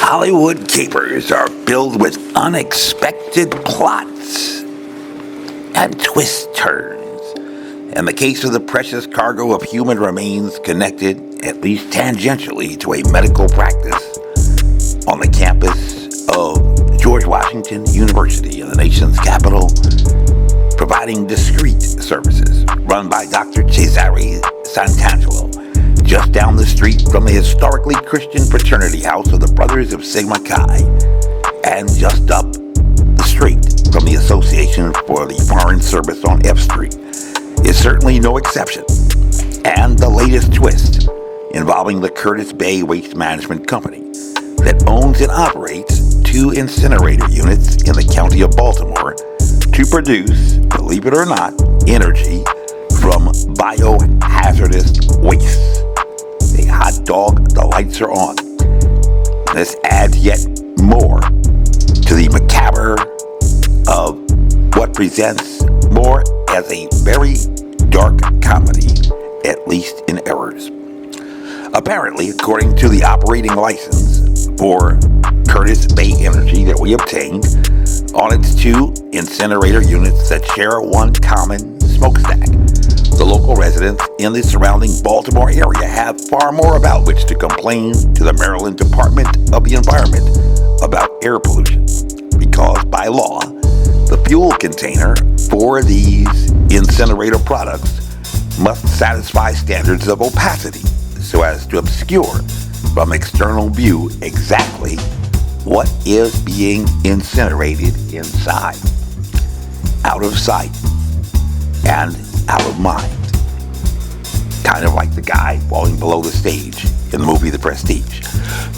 Hollywood capers are filled with unexpected plots and twist turns. In the case of the precious cargo of human remains connected, at least tangentially, to a medical practice on the campus of George Washington University in the nation's capital, providing discreet services run by Dr. Cesare Santangelo, just down the street from the historically Christian fraternity house of the Brothers of Sigma Chi, and just up the street from the Association for the Foreign Service on F Street, is certainly no exception. And the latest twist involving the Curtis Bay Waste Management Company that owns and operates 2 incinerator units in the county of Baltimore to produce, believe it or not, energy from biohazardous waste. A hot dog, the lights are on. This adds yet more to the macabre of what presents more as a very dark comedy, at least in errors. Apparently, according to the operating license for Curtis Bay Energy that we obtained on its 2 incinerator units that share one common smokestack, the local residents in the surrounding Baltimore area have far more about which to complain to the Maryland Department of the Environment about air pollution, because by law, the fuel container for these incinerator products must satisfy standards of opacity so as to obscure from external view exactly what is being incinerated inside, out of sight and out of mind. Kind of like the guy falling below the stage in the movie The Prestige.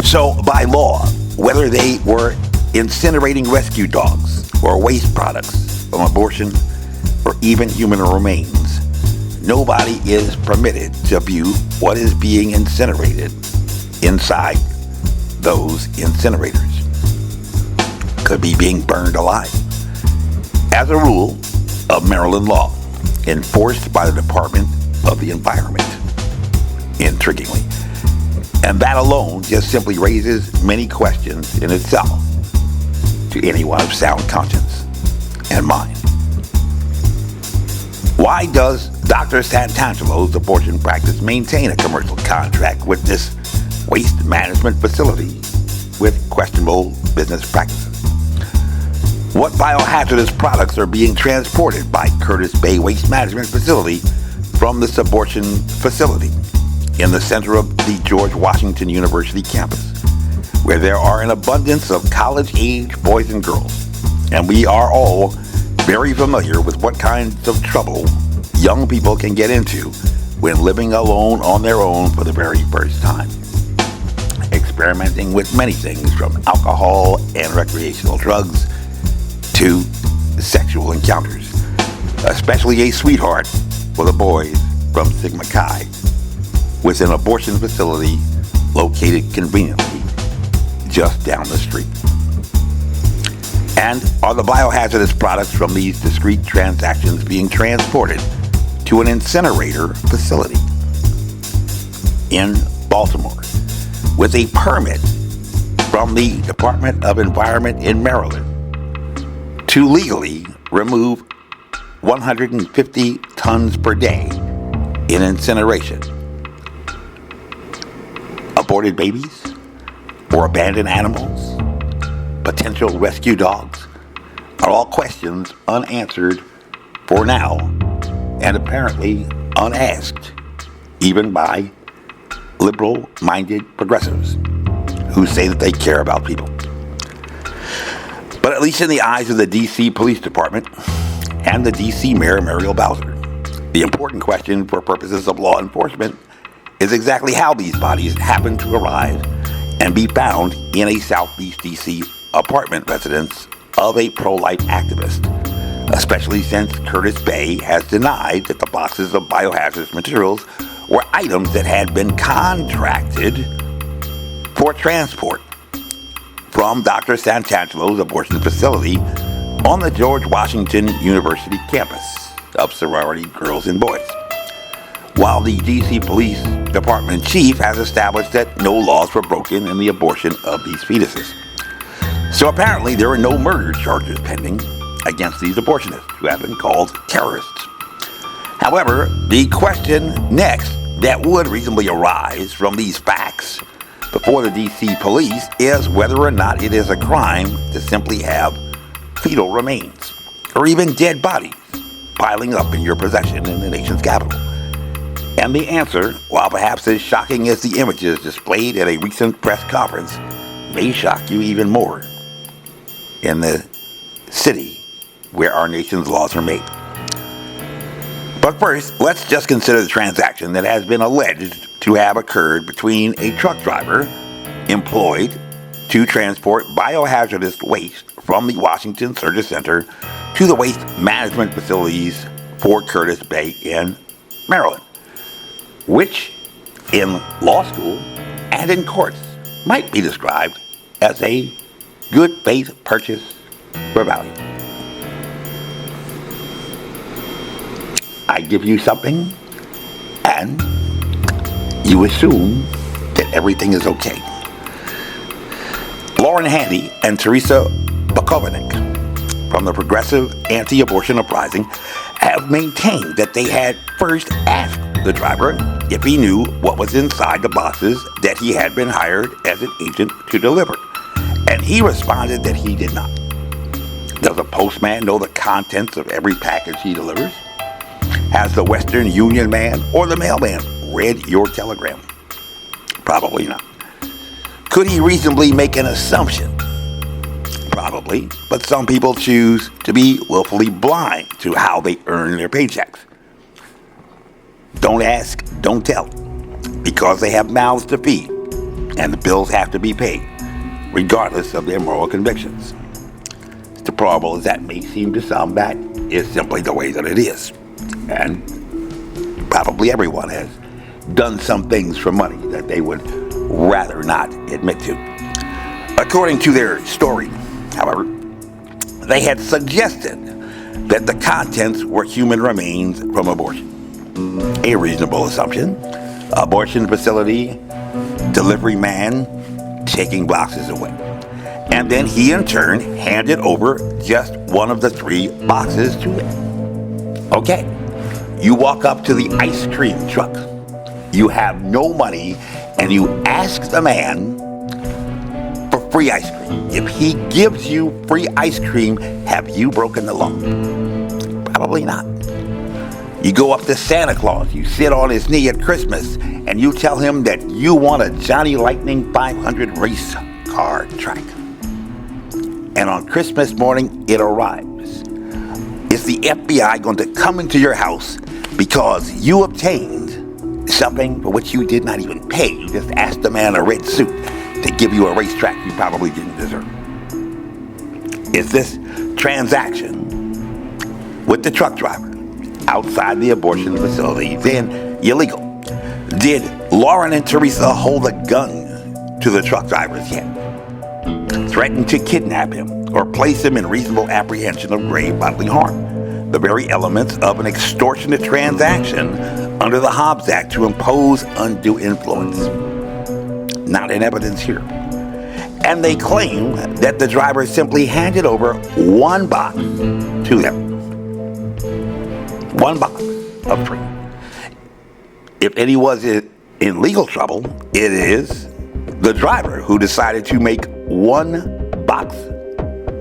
So by law, whether they were incinerating rescue dogs or waste products from abortion or even human remains, nobody is permitted to view what is being incinerated inside those incinerators. Could be being burned alive. As a rule of Maryland law, enforced by the Department of the Environment, intriguingly. And that alone just simply raises many questions in itself to anyone of sound conscience and mind. Why does Dr. Santangelo's abortion practice maintain a commercial contract with this waste management facility with questionable business practices? What biohazardous products are being transported by Curtis Bay Waste Management Facility from this abortion facility in the center of the George Washington University campus, where there are an abundance of college-age boys and girls, and we are all very familiar with what kinds of trouble young people can get into when living alone on their own for the very first time, experimenting with many things from alcohol and recreational drugs to sexual encounters, especially a sweetheart for the boys from Sigma Chi with an abortion facility located conveniently just down the street. And are the biohazardous products from these discrete transactions being transported to an incinerator facility in Baltimore with a permit from the Department of Environment in Maryland to legally remove 150 tons per day in incineration? Aborted babies or abandoned animals, potential rescue dogs, are all questions unanswered for now, and apparently unasked, even by liberal-minded progressives who say that they care about people. But at least in the eyes of the D.C. Police Department and the D.C. Mayor Muriel Bowser, the important question for purposes of law enforcement is exactly how these bodies happen to arrive and be found in a Southeast D.C. apartment residence of a pro-life activist, especially since Curtis Bay has denied that the boxes of biohazardous materials were items that had been contracted for transport from Dr. Santangelo's abortion facility on the George Washington University campus of sorority girls and boys. While the D.C. police department chief has established that no laws were broken in the abortion of these fetuses. So apparently there are no murder charges pending against these abortionists who have been called terrorists. However, the question next that would reasonably arise from these facts before the DC police is whether or not it is a crime to simply have fetal remains or even dead bodies piling up in your possession in the nation's capital. And the answer, while perhaps as shocking as the images displayed at a recent press conference, may shock you even more in the city where our nation's laws are made. But first, let's just consider the transaction that has been alleged to have occurred between a truck driver employed to transport biohazardous waste from the Washington Surgery Center to the waste management facilities Fort Curtis Bay in Maryland, which in law school and in courts might be described as a good faith purchase for value. I give you something and you assume that everything is okay. Lauren Handy and Teresa Bukovic from the Progressive Anti-Abortion Uprising have maintained that they had first asked the driver if he knew what was inside the boxes that he had been hired as an agent to deliver, and he responded that he did not. Does a postman know the contents of every package he delivers? Has the Western Union man or the mailman read your telegram? Probably not. Could he reasonably make an assumption? Probably, but some people choose to be willfully blind to how they earn their paychecks. Don't ask, don't tell, because they have mouths to feed, and the bills have to be paid, regardless of their moral convictions. As deplorable as that may seem to some, that is simply the way that it is. And probably everyone has done some things for money that they would rather not admit to. According to their story, however, they had suggested that the contents were human remains from abortion. A reasonable assumption. Abortion facility, delivery man, taking boxes away. And then he in turn handed over just one of the 3 boxes to them. Okay, you walk up to the ice cream truck. You have no money and you ask the man for free ice cream. If he gives you free ice cream, have you broken the law? Probably not. You go up to Santa Claus, you sit on his knee at Christmas, and you tell him that you want a Johnny Lightning 500 race car track. And on Christmas morning, it arrives. Is the FBI going to come into your house because you obtained something for which you did not even pay? You just asked the man in a red suit to give you a racetrack you probably didn't deserve. Is this transaction with the truck driver outside the abortion facility then illegal? Did Lauren and Teresa hold a gun to the truck drivers yet? Threaten to kidnap him or place him in reasonable apprehension of grave bodily harm? The very elements of an extortionate transaction under the Hobbs Act to impose undue influence. Not in evidence here. And they claim that the driver simply handed over 1 box to them. 1 box of 3. If any was in legal trouble, it is the driver who decided to make 1 box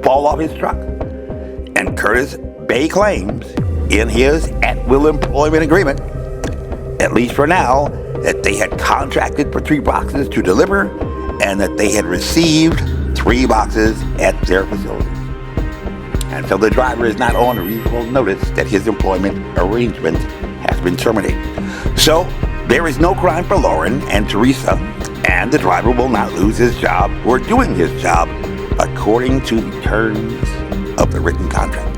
fall off his truck. And Curtis Bay claims in his at-will employment agreement, at least for now, that they had contracted for 3 boxes to deliver and that they had received 3 boxes at their facility. And so the driver is not on a reasonable notice that his employment arrangement has been terminated. So there is no crime for Lauren and Teresa, and the driver will not lose his job or doing his job according to the terms of the written contract.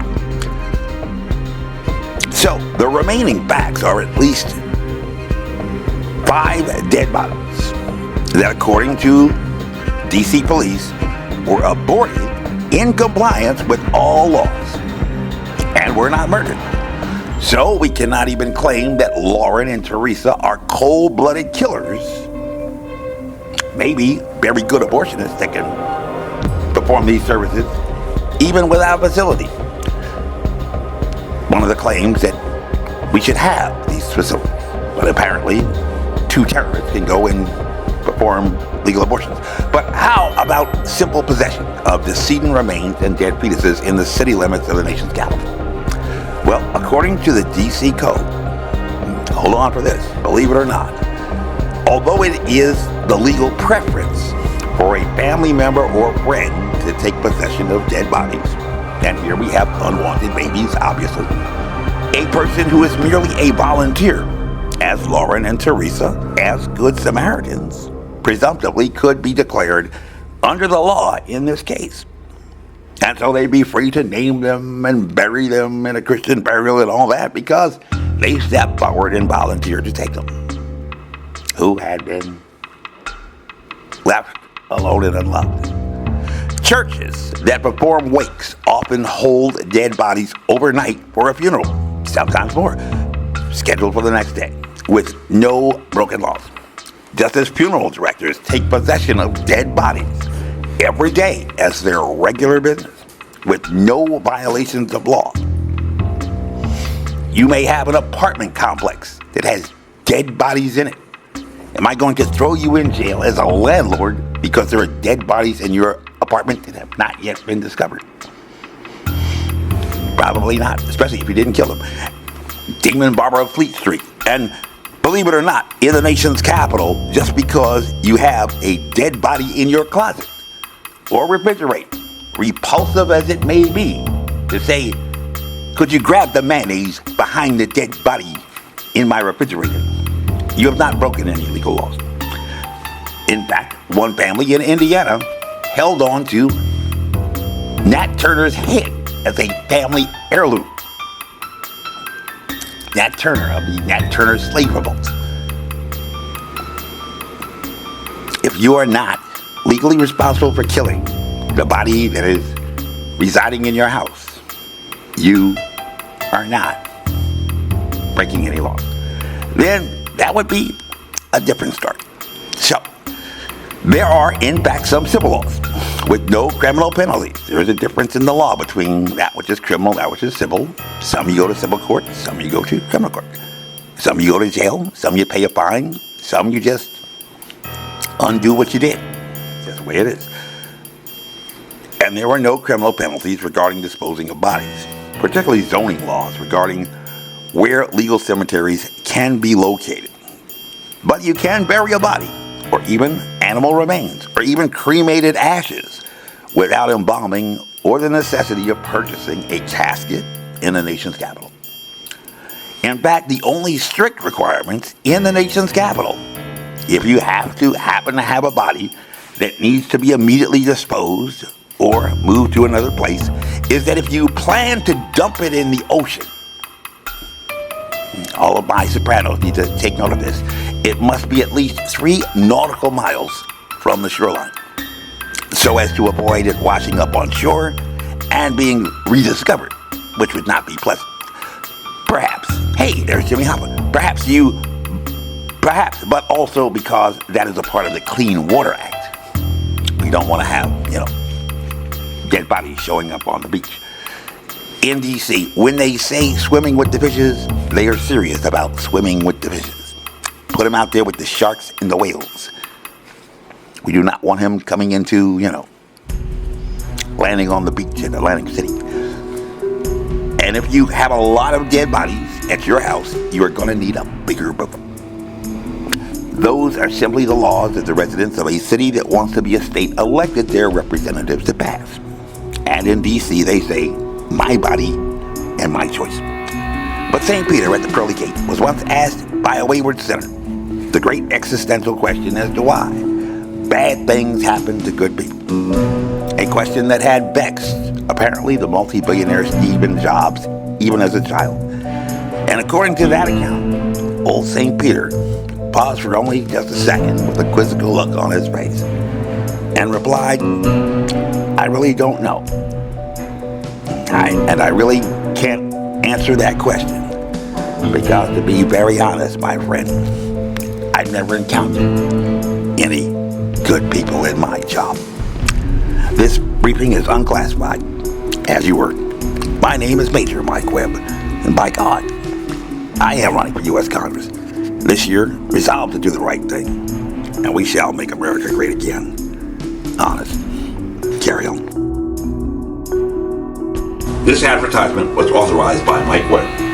So the remaining facts are at least 5 dead bodies that, according to DC police, were aborted in compliance with all laws and were not murdered. So we cannot even claim that Lauren and Teresa are cold-blooded killers. Maybe very good abortionists that can perform these services even without a facility. One of the claims that we should have these facilities, but apparently 2 terrorists can go and perform legal abortions. But how about simple possession of decedent remains and dead fetuses in the city limits of the nation's capital? Well, according to the D.C. Code, hold on for this, believe it or not, although it is the legal preference for a family member or friend to take possession of dead bodies, and here we have unwanted babies, obviously, a person who is merely a volunteer, as Lauren and Teresa, as good Samaritans, presumptively could be declared under the law in this case. And so they'd be free to name them and bury them in a Christian burial and all that because they stepped forward and volunteered to take them, who had been left alone and unloved. Churches that perform wakes often hold dead bodies overnight for a funeral, sometimes more, scheduled for the next day, with no broken laws. Just as funeral directors take possession of dead bodies every day as their regular business, with no violations of law. You may have an apartment complex that has dead bodies in it. Am I going to throw you in jail as a landlord because there are dead bodies in your apartment that have not yet been discovered? Probably not, especially if you didn't kill them. Damon Barber of Fleet Street. And believe it or not, in the nation's capital, just because you have a dead body in your closet or refrigerator, repulsive as it may be, to say, could you grab the mayonnaise behind the dead body in my refrigerator? You have not broken any legal laws. In fact, one family in Indiana held on to Nat Turner's head as a family heirloom. Nat Turner of the Nat Turner slave revolts. If you are not legally responsible for killing the body that is residing in your house, you are not breaking any laws. Then that would be a different story. So, there are, in fact, some civil laws with no criminal penalties. There is a difference in the law between that which is criminal, that which is civil. Some you go to civil court, some you go to criminal court. Some you go to jail, some you pay a fine, some you just undo what you did. That's the way it is. And there were no criminal penalties regarding disposing of bodies, particularly zoning laws regarding where legal cemeteries can be located. But you can bury a body, or even animal remains, or even cremated ashes without embalming or the necessity of purchasing a casket in the nation's capital. In fact, the only strict requirements in the nation's capital, if you happen to have a body that needs to be immediately disposed or moved to another place, is that if you plan to dump it in the ocean, all of my sopranos need to take note of this, it must be at least 3 nautical miles from the shoreline, so as to avoid it washing up on shore and being rediscovered, which would not be pleasant. Perhaps, hey, there's Jimmy Hoffa, perhaps, but also because that is a part of the Clean Water Act. We don't want to have, dead bodies showing up on the beach. In D.C., when they say swimming with the fishes, they are serious about swimming with the fishes. Put him out there with the sharks and the whales. We do not want him coming into, landing on the beach in Atlantic City. And if you have a lot of dead bodies at your house, you are going to need a bigger boat. Those are simply the laws that the residents of a city that wants to be a state elected their representatives to pass. And in D.C., they say, my body and my choice. But St. Peter at the pearly gate was once asked by a wayward sinner the great existential question as to why bad things happen to good people. A question that had vexed, apparently, the multi-billionaire Steve Jobs, even as a child. And according to that account, old St. Peter paused for only just a second with a quizzical look on his face and replied, I really don't know. I really can't answer that question. Because to be very honest, my friend, I've never encountered any good people in my job. This briefing is unclassified, as you heard. My name is Major Mike Webb, and by God, I am running for U.S. Congress. This year, resolved to do the right thing, and we shall make America great again. Honest. Carry on. This advertisement was authorized by Mike Webb.